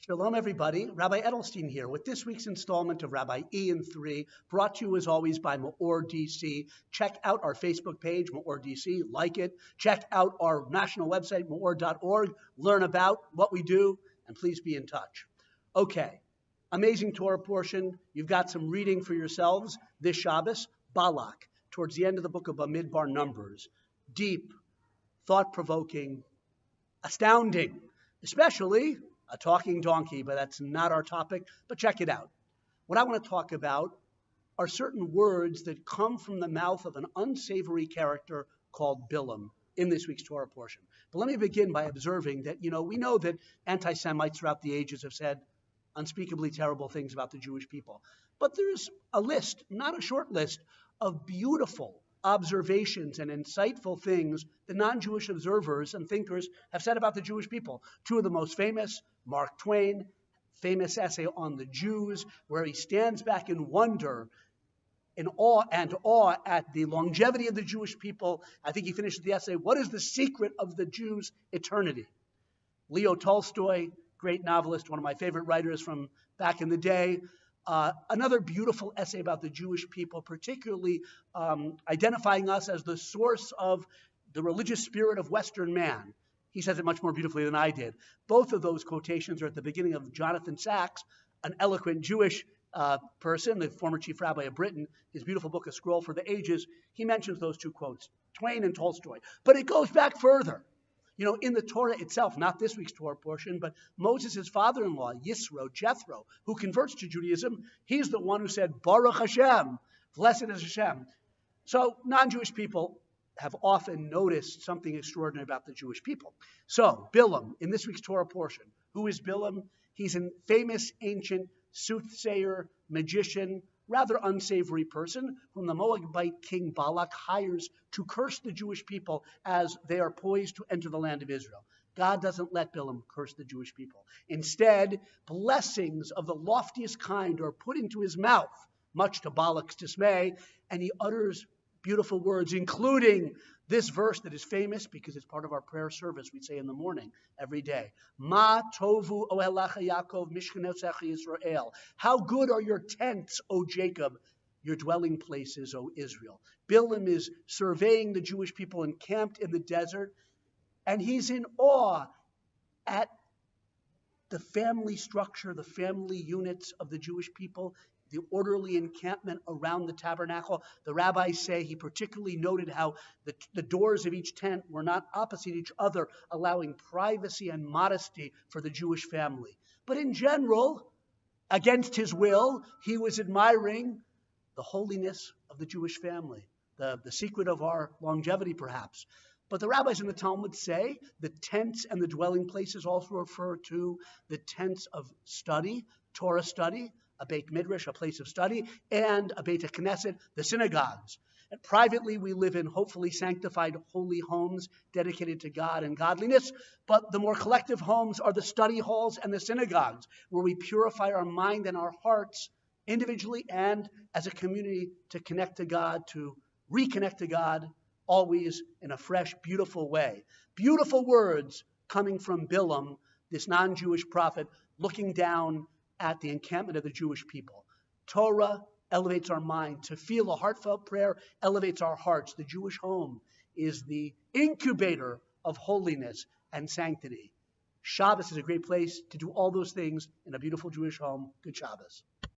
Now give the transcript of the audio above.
Shalom, everybody. Rabbi Edelstein here with this week's installment of Rabbi E in 3, brought to you as always by MEOR DC. Check out our Facebook page, MEOR DC, like it. Check out our national website, meor.org. Learn about what we do, and please be in touch. Okay, amazing Torah portion. You've got some reading for yourselves this Shabbos. Balak, towards the end of the book of Bamidbar, Numbers. Deep, thought-provoking, astounding, especially a talking donkey, but that's not our topic, but check it out. What I want to talk about are certain words that come from the mouth of an unsavory character called Bilam in this week's Torah portion. But let me begin by observing that, we know that anti-Semites throughout the ages have said unspeakably terrible things about the Jewish people. But there's a list, not a short list, of beautiful observations and insightful things that non-Jewish observers and thinkers have said about the Jewish people. Two of the most famous, Mark Twain, famous essay on the Jews, where he stands back in wonder, in awe at the longevity of the Jewish people. I think he finished the essay, "What is the secret of the Jews' eternity?" Leo Tolstoy, great novelist, one of my favorite writers from back in the day. Another beautiful essay about the Jewish people, particularly identifying us as the source of the religious spirit of Western man. He says it much more beautifully than I did. Both of those quotations are at the beginning of Jonathan Sacks, an eloquent Jewish person, the former chief rabbi of Britain. His beautiful book, A Scroll for the Ages, he mentions those two quotes, Twain and Tolstoy. But it goes back further. In the Torah itself, not this week's Torah portion, but Moses' father-in-law, Yisro, Jethro, who converts to Judaism, he's the one who said, Baruch Hashem, blessed is Hashem. So non-Jewish people have often noticed something extraordinary about the Jewish people. So Bilam, in this week's Torah portion, who is Bilam? He's a famous ancient soothsayer, magician, rather unsavory person whom the Moabite king Balak hires to curse the Jewish people as they are poised to enter the land of Israel. God doesn't let Bilam curse the Jewish people. Instead, blessings of the loftiest kind are put into his mouth, much to Balak's dismay, and he utters beautiful words, including this verse that is famous because it's part of our prayer service we say in the morning every day. Ma tovu ohelecha Yaakov mishkanesecha Yisrael. How good are your tents, O Jacob, your dwelling places, O Israel. Bilam is surveying the Jewish people encamped in the desert, and he's in awe at the family structure, the family units of the Jewish people, the orderly encampment around the tabernacle. The rabbis say he particularly noted how the doors of each tent were not opposite each other, allowing privacy and modesty for the Jewish family. But in general, against his will, he was admiring the holiness of the Jewish family, the secret of our longevity, perhaps. But the rabbis in the Talmud say the tents and the dwelling places also refer to the tents of study, Torah study, a Beit Midrash, a place of study, and a Beit Knesset, the synagogues. And privately, we live in hopefully sanctified holy homes dedicated to God and godliness, but the more collective homes are the study halls and the synagogues, where we purify our mind and our hearts individually and as a community to connect to God, to reconnect to God, always in a fresh, beautiful way. Beautiful words coming from Bilam, this non-Jewish prophet, looking down at the encampment of the Jewish people. Torah elevates our mind. To feel a heartfelt prayer elevates our hearts. The Jewish home is the incubator of holiness and sanctity. Shabbos is a great place to do all those things in a beautiful Jewish home. Good Shabbos.